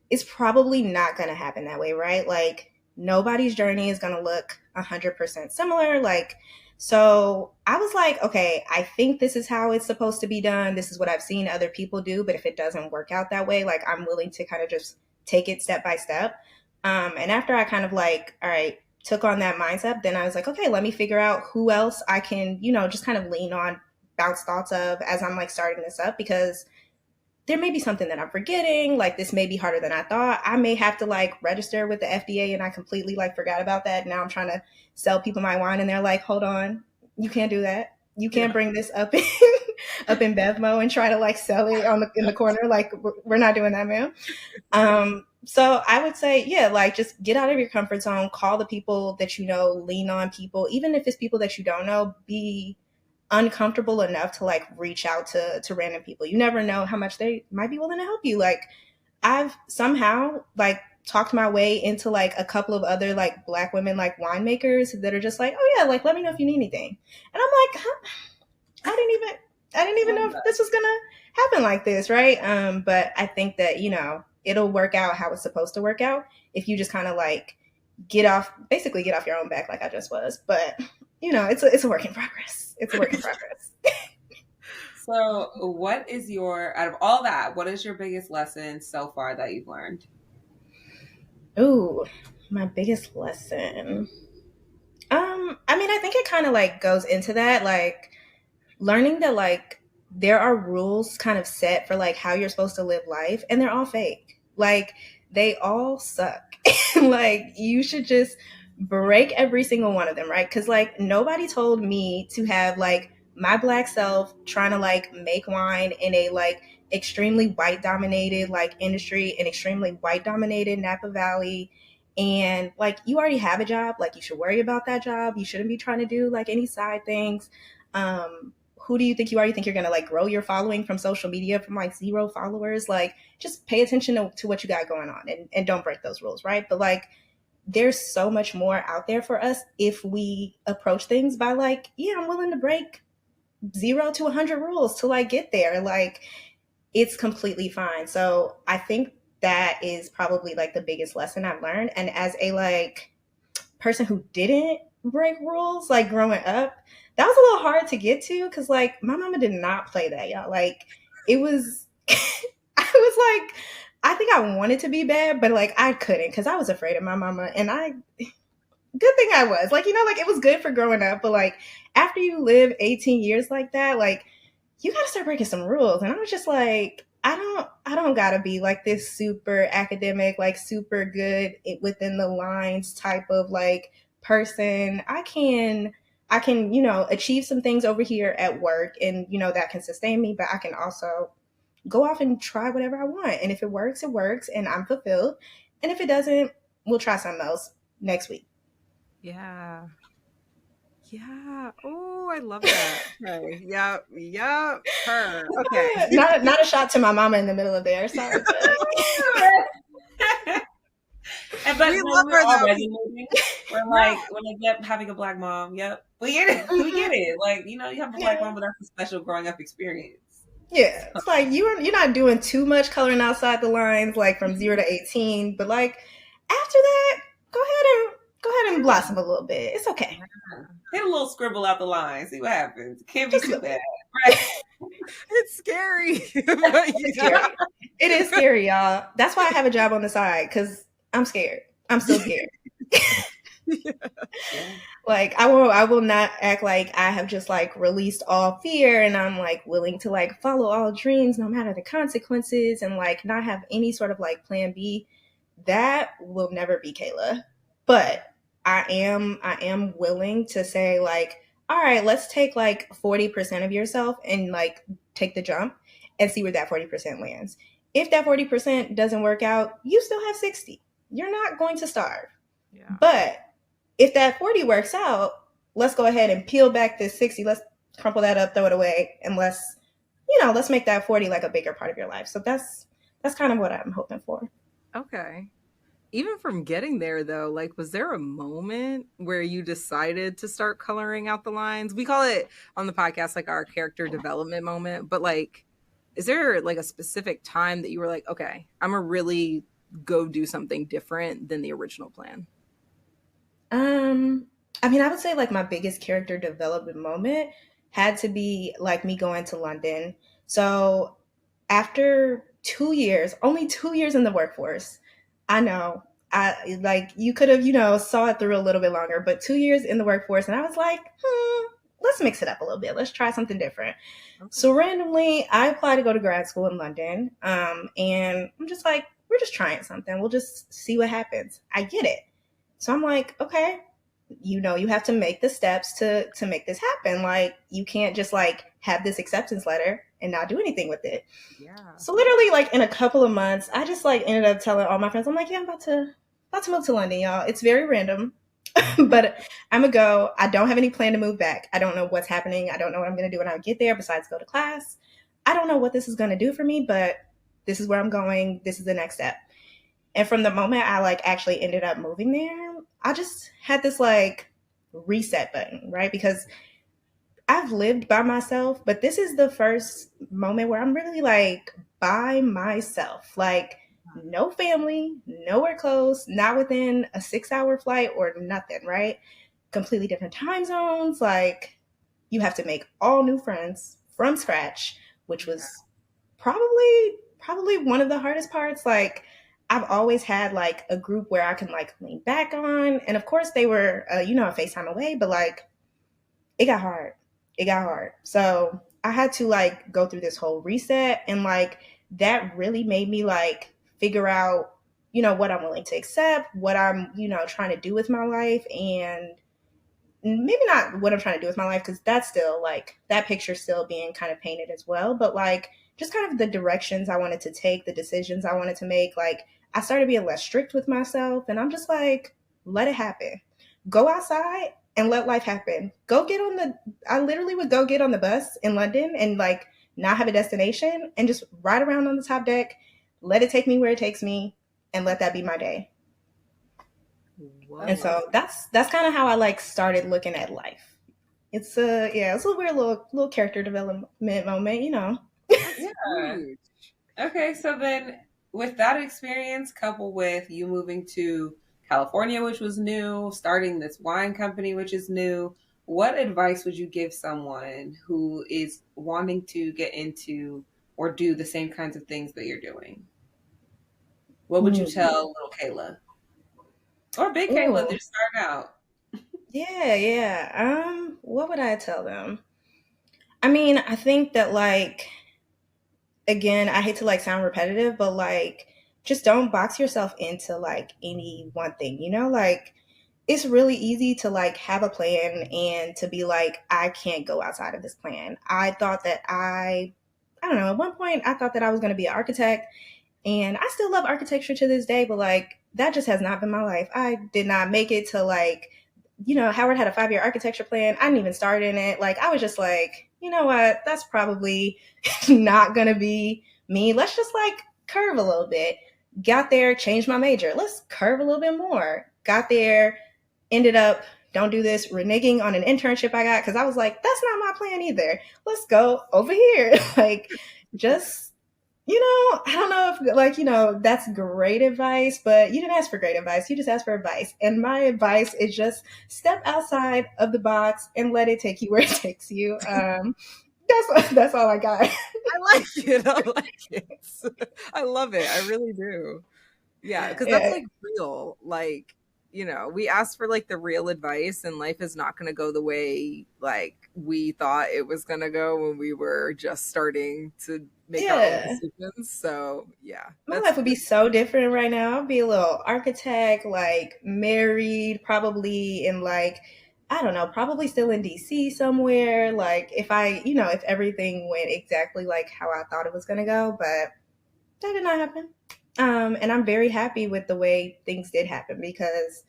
it's probably not going to happen that way, right? Like, nobody's journey is going to look 100% similar. Like, so I was like, okay, I think this is how it's supposed to be done. This is what I've seen other people do. But if it doesn't work out that way, like, I'm willing to kind of just take it step by step. And after I kind of like, all right, took on that mindset, then I was like, okay, let me figure out who else I can, just kind of lean on, bounce thoughts of as I'm like starting this up, because there may be something that I'm forgetting. Like this may be harder than I thought. I may have to like register with the FDA, and I completely like forgot about that. Now I'm trying to sell people my wine, and they're like, "Hold on, you can't do that. You can't Yeah. bring this up in up in Bevmo and try to like sell it in the corner. Like we're not doing that, man." So I would say, yeah, like just get out of your comfort zone. Call the people that you know. Lean on people, even if it's people that you don't know. Be uncomfortable enough to like reach out to random people. You never know how much they might be willing to help you. Like I've somehow like talked my way into like a couple of other like black women like winemakers that are just like, oh yeah, like let me know if you need anything. And I'm like, huh? I didn't even. I didn't even know if this was gonna happen like this, right? But I think that, it'll work out how it's supposed to work out if you just kind of like basically get off your own back like I just was. But it's a work in progress. It's a work in progress. So, what is out of all that, what is your biggest lesson so far that you've learned? Ooh, my biggest lesson. I mean, I think it kind of like goes into that, like learning that like there are rules kind of set for like how you're supposed to live life, and they're all fake. Like they all suck. Like you should just break every single one of them, right? Because like nobody told me to have like my black self trying to like make wine in a like extremely white dominated like industry, an extremely white dominated Napa Valley. And like you already have a job, like you should worry about that job. You shouldn't be trying to do like any side things. Who do you think you are? You think you're gonna like grow your following from social media from like 0 followers? Like just pay attention to what you got going on, and don't break those rules, right? But like there's so much more out there for us if we approach things by like, yeah, I'm willing to break 0 to 100 rules to like get there. Like it's completely fine. So I think that is probably like the biggest lesson I've learned. And as a like person who didn't break rules like growing up, that was a little hard to get to because like my mama did not play that, y'all. Like it was I was like, I think I wanted to be bad, but like I couldn't because I was afraid of my mama. And good thing I was like, like it was good for growing up, but like after you live 18 years like that, like you got to start breaking some rules. And I was just like, I don't gotta be like this super academic, like super good within the lines type of like person. I can achieve some things over here at work, and that can sustain me, but I can also go off and try whatever I want. And if it works, it works and I'm fulfilled. And if it doesn't, we'll try something else next week. Yeah. Yeah. Oh, I love that. Okay. Yep. Yep. Her. Okay. Not a shot to my mama in the middle of there. Sorry, but But We no, love we're her all though. resonating. We're like, when I get having a black mom, yep, we get it. We get it. Like, you have a black yeah. mom, but that's a special growing up experience. Yeah, it's like you're not doing too much coloring outside the lines, like from 0 to 18. But like after that, go ahead and blossom a little bit. It's okay. Yeah. Hit a little scribble out the line. See what happens. It can't be Just a too little bad, bit. right? It's scary. But It's scary. It is scary, y'all. That's why I have a job on the side, because I'm scared. I'm still scared. Yeah. Like I will not act like I have just like released all fear and I'm like willing to like follow all dreams no matter the consequences and like not have any sort of like plan B. That will never be Kayla. But I am willing to say like, all right, let's take like 40% of yourself and like take the jump and see where that 40% lands. If that 40% doesn't work out, you still have 60. You're not going to starve. Yeah. But if that 40 works out, let's go ahead and peel back this 60. Let's crumple that up, throw it away, and let's make that 40 like a bigger part of your life. So that's kind of what I'm hoping for. Okay. Even from getting there though, like was there a moment where you decided to start coloring out the lines? We call it on the podcast like our character development moment, but like is there like a specific time that you were like, okay, I'm gonna really go do something different than the original plan? Um, I mean, I would say like my biggest character development moment had to be like me going to London. So after 2 years, only 2 years in the workforce, I know I like you could have, saw it through a little bit longer, but 2 years in the workforce, and I was like, let's mix it up a little bit. Let's try something different. Okay. So randomly, I applied to go to grad school in London, and I'm just like, we're just trying something. We'll just see what happens. I get it. So I'm like, okay, you have to make the steps to make this happen. Like you can't just like have this acceptance letter and not do anything with it. Yeah. So literally like in a couple of months, I just like ended up telling all my friends, I'm like, yeah, I'm about to move to London, y'all. It's very random. But I'm gonna go. I don't have any plan to move back. I don't know what's happening. I don't know what I'm gonna do when I get there besides go to class. I don't know what this is gonna do for me, but this is where I'm going. This is the next step. And from the moment I like actually ended up moving there, I just had this like reset button, right? Because I've lived by myself, but this is the first moment where I'm really like by myself. Like, no family, nowhere close, not within a 6 hour flight or nothing, right? Completely different time zones. Like, you have to make all new friends from scratch, which Yeah. was probably one of the hardest parts. Like, I've always had like a group where I can like lean back on, and of course they were a FaceTime away, but like it got hard. It got hard. So I had to like go through this whole reset, and like that really made me like figure out, what I'm willing to accept, what I'm, trying to do with my life, and maybe not what I'm trying to do with my life, because that's still like that picture still being kind of painted as well, but like just kind of the directions I wanted to take, the decisions I wanted to make. Like, I started being less strict with myself, and I'm just like, let it happen. Go outside and let life happen. Go get on the I literally would go get on the bus in London and like not have a destination and just ride around on the top deck, let it take me where it takes me, and let that be my day. And Whoa. so that's kind of how I like started looking at life. It's a weird little character development moment. That's Yeah. huge. Okay, so then with that experience, coupled with you moving to California, which was new, starting this wine company, which is new, what advice would you give someone who is wanting to get into or do the same kinds of things that you're doing? What would you Mm. tell little Kayla or big Kayla Oh, just starting out? yeah, yeah. What would I tell them? I mean, I think that like again, I hate to like sound repetitive, but like just don't box yourself into like any one thing, Like, it's really easy to like have a plan and to be like, I can't go outside of this plan. I thought that I don't know, at one point I thought that I was going to be an architect, and I still love architecture to this day, but like that just has not been my life. I did not make it to like, Howard had a 5 year architecture plan. I didn't even start in it. Like, I was just like, you know what? That's probably not going to be me. Let's just like curve a little bit. Got there, changed my major. Let's curve a little bit more. Got there, ended up, don't do this, reneging on an internship I got because I was like, that's not my plan either. Let's go over here. Like, just, I don't know if, like, that's great advice, but you didn't ask for great advice. You just asked for advice. And my advice is just step outside of the box and let it take you where it takes you. That's all I got. I like it. I like it. I love it. I really do. Yeah, because that's Yeah. like real. Like, we asked for like the real advice, and life is not going to go the way like we thought it was going to go when we were just starting to make our own Yeah. decisions. So, yeah, My life would be so different right now. I'd be a little architect, like married, probably in like, I don't know, probably still in DC somewhere. Like, if everything went exactly like how I thought it was going to go, but that did not happen. And I'm very happy with the way things did happen, because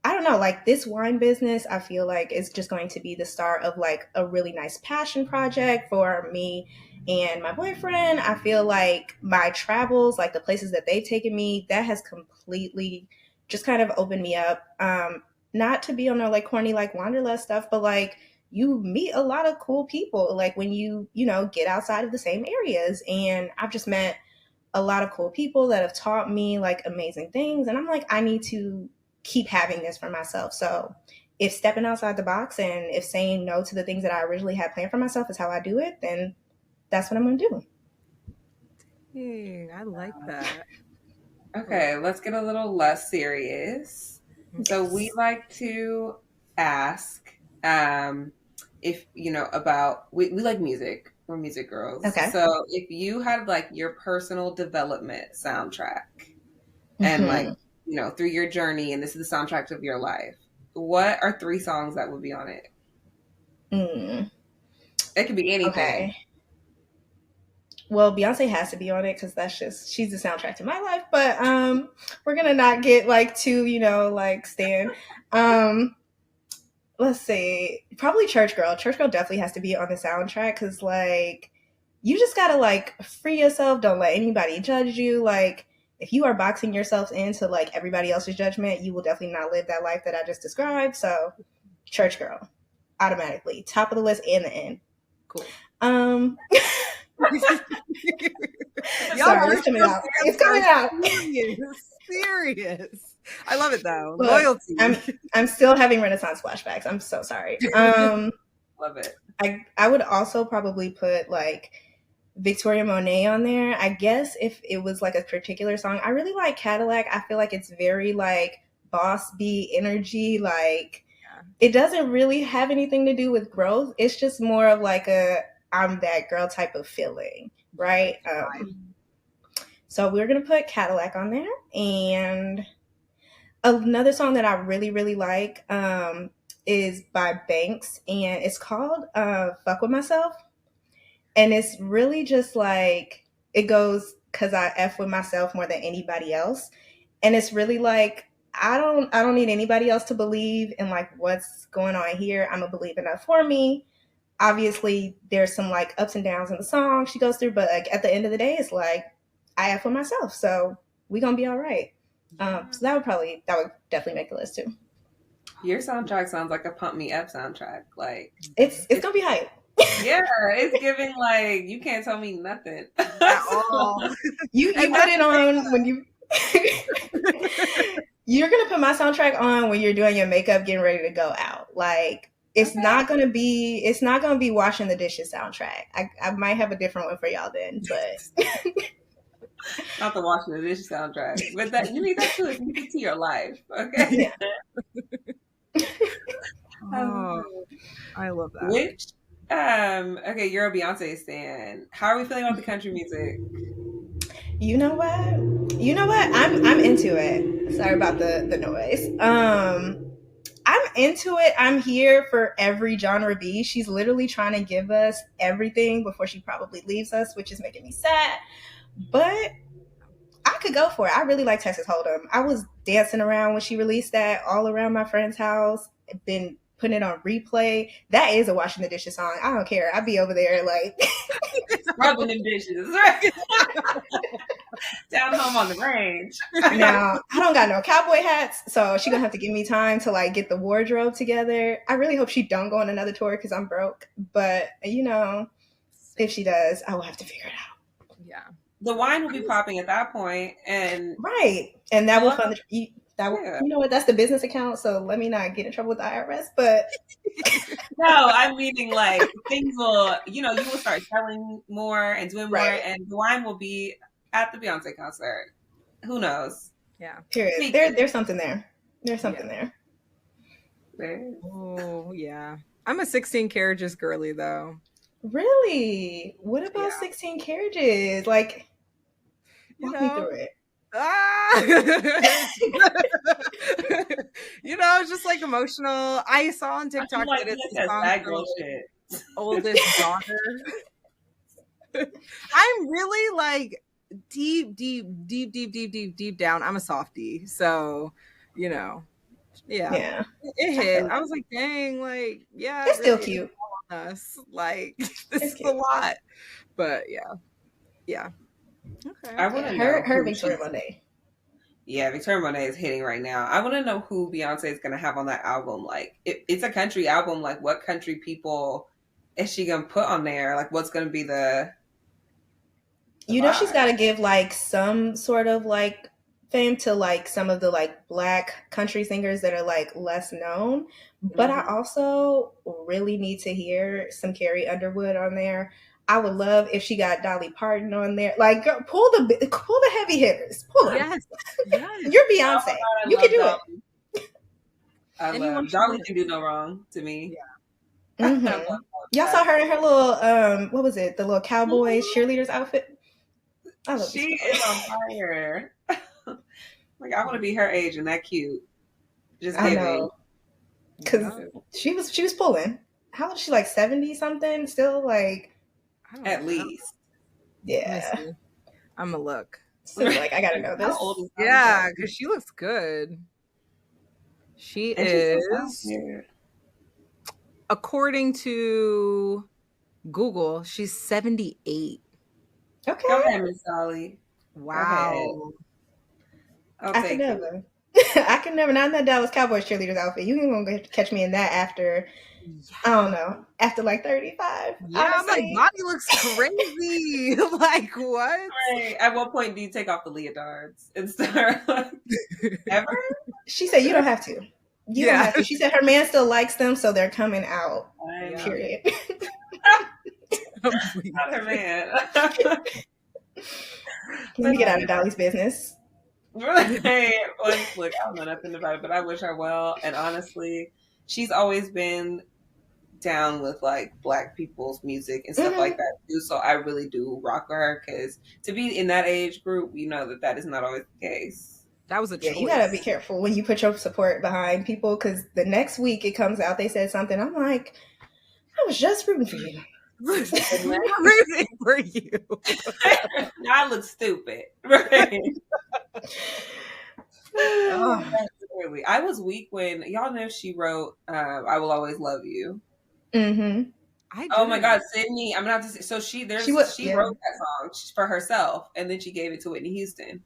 I don't know, like this wine business, I feel like is just going to be the start of like a really nice passion project for me and my boyfriend. I feel like my travels, like the places that they've taken me, that has completely just kind of opened me up. Not to be on no like corny like wanderlust stuff, but like you meet a lot of cool people like when you get outside of the same areas. And I've just met a lot of cool people that have taught me like amazing things. And I'm like, I need to keep having this for myself. So if stepping outside the box and if saying no to the things that I originally had planned for myself is how I do it, then that's what I'm going to do. Dang, I like that. I like Okay, let's get a little less serious. So we Yes. like to ask if you know about we like music. We're music girls. Okay. So if you had like your personal development soundtrack and like, Hmm. through your journey and this is the soundtrack of your life, what are three songs that would be on it? Mm. It could be anything. Okay. Well, Beyonce has to be on it because she's the soundtrack to my life. But we're gonna not get like too like Stan. Um, let's see, probably Church Girl. Church Girl definitely has to be on the soundtrack because like you just gotta like free yourself. Don't let anybody judge you. Like if you are boxing yourself into like everybody else's judgment, you will definitely not live that life that I just described. So Church Girl. automatically. Top of the list and the end. Cool. Um, Y'all sorry, it's coming out. It's coming out. Serious. I love it though. Look, Loyalty. I'm still having Renaissance flashbacks. I'm so sorry. Love it. I would also probably put like Victoria Monet on there. I guess if it was like a particular song, I really like Cadillac. I feel like it's very like boss B energy. Like it doesn't really have anything to do with growth. It's just more of like a I'm that girl type of feeling, right? So we're gonna put Cadillac on there, and another song that I really really like is by Banks, and it's called "Fuck with Myself." And it's really just like it goes because I F with myself more than anybody else. And it's really like I don't need anybody else to believe in like what's going on here. I'm gonna believe enough for me. Obviously there's some like ups and downs in the song she goes through, but like at the end of the day it's like I F with myself. So we gonna be all right. So that would definitely make the list too. Your soundtrack sounds like a pump me up soundtrack. Like it's gonna be hype. Yeah, it's giving like you can't tell me nothing at all. You put it on when you you're gonna put my soundtrack on when you're doing your makeup, getting ready to go out. Like it's not gonna be washing the dishes soundtrack. I might have a different one for y'all then, but not the washing the dishes soundtrack. But that you need that too. It's music to your life. Okay. Yeah. Oh, I love that. Which okay, you're a Beyonce stan. How are we feeling about the country music? You know what? I'm into it. Sorry about the noise. I'm into it. I'm here for every genre B. She's literally trying to give us everything before she probably leaves us, which is making me sad. But I could go for it. I really like Texas Hold'em. I was dancing around when she released that all around my friend's house. Been putting it on replay. That is a washing the dishes song. I don't care. I'd be over there like rubbing them dishes, right? Down home on the range. Now I don't got no cowboy hats, so she gonna have to give me time to like get the wardrobe together. I really hope she don't go on another tour because I'm broke. But you know, if she does, I will have to figure it out. Yeah, the wine will be popping at that point, and right, and that will fund the. You know what? That's the business account, so let me not get in trouble with the IRS. But no, I'm meaning like things will, you will start selling more and doing more, and the wine will be at the Beyonce concert. Who knows? Yeah. Period. There's something there. There's something there. Oh yeah, I'm a 16 carriages girly though. Really? What about 16 carriages? Like, walk me through it. It's just like emotional. I saw on TikTok that it's a song for like, oldest daughter. I'm really like deep down. I'm a softie, so yeah. It hit. I was like, dang, like it's still cute. Us like this is a lot, but yeah. Okay. I want to know her Victoria Monet. Yeah, Victoria Monet is hitting right now. I want to know who Beyonce is going to have on that album. Like, it's a country album. Like, what country people is she going to put on there? Like, what's going to be the vibe? She's got to give like some sort of like fame to like some of the like Black country singers that are like less known. But I also really need to hear some Carrie Underwood on there. I would love if she got Dolly Parton on there. Like, girl, pull the heavy hitters. Pull them. Yes. You're Beyonce. You can do Dolly. It. Dolly can do no wrong to me. Yeah. Mm-hmm. Y'all saw her in her little what was it? The little cowboy cheerleaders outfit. I love she is on fire. Like I want to be her age and that cute. Just I know. Because she was pulling. How old is she? Like 70 something? Still like at least. Yeah. I'm gonna look. So like I gotta know this. Yeah, because she looks good. She is, according to Google, she's 78. Okay. Go ahead, Miss Dolly. Wow. I'll take it. I can never, not in that Dallas Cowboys cheerleaders outfit. You ain't gonna catch me in that after, I Yeah. don't know, after like 35, Yeah, my honestly. body looks crazy. Like what? Right. At what point do you take off the leotards and start like, ever? She said, you don't have to. You don't Yeah. have to. She said her man still likes them, so they're coming out, I'm Yeah. period. not her man. Let me get out of Dolly's business. Right. Like, look, I don't know nothing about it, but I wish her well. And honestly, she's always been down with like Black people's music and stuff like that too. So I really do rock with her because to be in that age group, we know that that is not always the case. That was a Yeah, choice. you gotta be careful when you put your support behind people because the next week it comes out, they said something. I'm like, I was just rooting for you. Rooting for you. Now I look stupid. Right. Oh. Absolutely. I was weak when y'all know she wrote I Will Always Love You. Mm-hmm. Oh my God, Sydney! I'm gonna have to say. So she Yeah. wrote that song for herself, and then she gave it to Whitney Houston.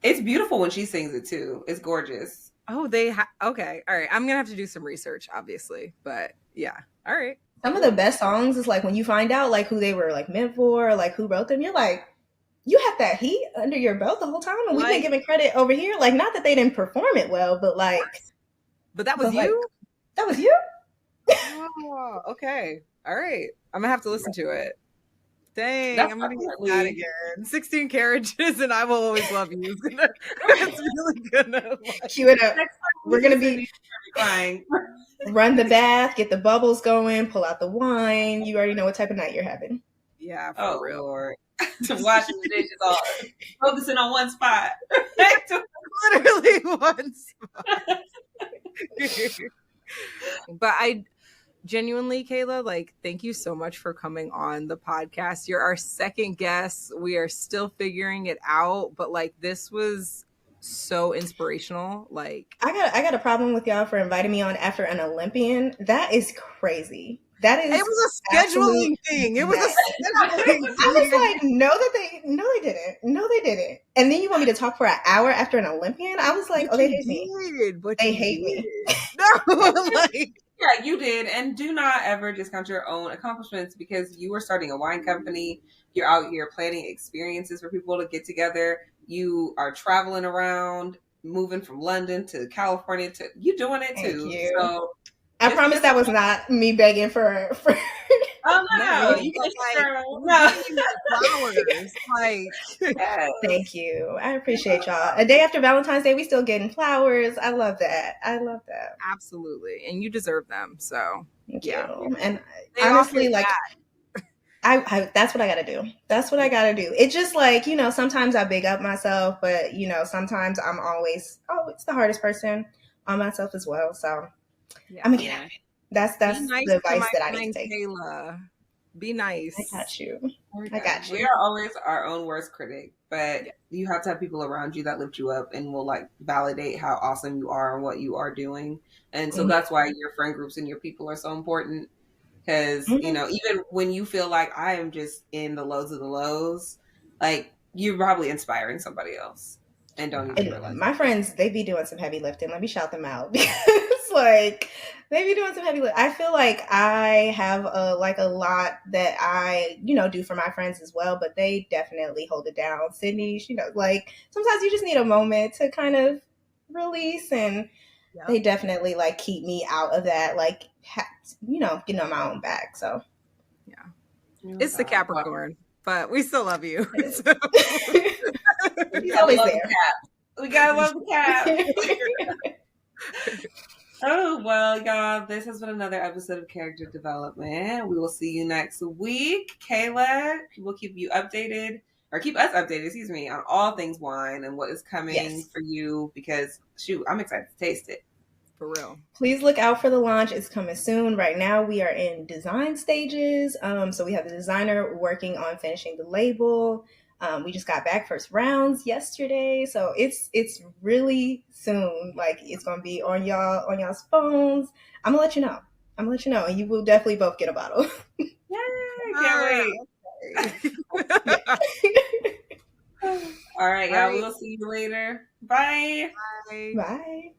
It's beautiful when she sings it too. It's gorgeous. Oh, okay. All right. I'm gonna have to do some research, obviously, but yeah. All right. Some of the best songs is like when you find out like who they were like meant for, or, like who wrote them. You're like, you have that heat under your belt the whole time, and we've been giving credit over here. Like, not that they didn't perform it well, but like, but that was but, you. like, that was you. Oh, okay. All right. I'm gonna have to listen to it. Dang, That's I'm gonna get definitely- that again. 16 carriages and I Will Always Love You. It's really gonna Cue it up. Next time We're gonna be crying. run the bath, get the bubbles going, pull out the wine. You already know what type of night you're having. Yeah, for Oh real. Lord. Washing the dishes all focusing on one spot. Literally one spot. But I genuinely, Kayla, like, thank you so much for coming on the podcast. You're our second guest. We are still figuring it out, but like, this was so inspirational. Like, I got a problem with y'all for inviting me on after an Olympian. That is crazy. That is. It was a scheduling thing. It was a scheduling thing. I was like, no, they didn't. No, they didn't. And then you want me to talk for an hour after an Olympian? I was like, But oh, they you hate me. did, but They you hate me. did. No, like, Yeah, you did. And do not ever discount your own accomplishments because you were starting a wine company. You're out here planning experiences for people to get together. You are traveling around, moving from London to California. You doing it too. Thank you. So I promise that was not me begging for oh no, you you got, can like, no. flowers. Like, Yes. Thank you. I appreciate y'all. A day after Valentine's Day, we still getting flowers. I love that. I love that. absolutely. And you deserve them. So, Thank yeah. you. And They honestly, offer like, that. I that's what I gotta do. That's what I gotta do. It's just like, you know, sometimes I big up myself, but you know, sometimes I'm always, oh, it's the hardest person on myself as well. So Yeah. I'm gonna get out of it. That's Be nice the to advice my that I need friend to take. Kayla. Be nice. I got you. I got you. We are always our own worst critic, but Yeah. you have to have people around you that lift you up and will like validate how awesome you are and what you are doing. And so that's why your friend groups and your people are so important. Because, you know, even when you feel like I am just in the lows of the lows, like you're probably inspiring somebody else and don't even realize. My friends, they be doing some heavy lifting. Let me shout them out because like they be doing some heavy lifting. I feel like I have a lot that I, you know, do for my friends as well, but they definitely hold it down. Sydney, you know, like sometimes you just need a moment to kind of release, and they definitely like keep me out of that, like, you know, getting on my own back. So yeah, it's the Capricorn, but we still love you. So. He's always there. We gotta love the cat. Oh, well, y'all, this has been another episode of Character Development. We will see you next week. Kayla, we'll keep you updated, or keep us updated, excuse me, on all things wine and what is coming for you because, shoot, I'm excited to taste it. For real. Please look out for the launch. It's coming soon. Right now, we are in design stages. So we have the designer working on finishing the label. We just got back first rounds yesterday, so it's really soon. Like it's gonna be on y'all's phones. I'm gonna let you know. And you will definitely both get a bottle. Yay! Can't wait. All right, All y'all. right. We'll see you later. Bye. Bye. Bye.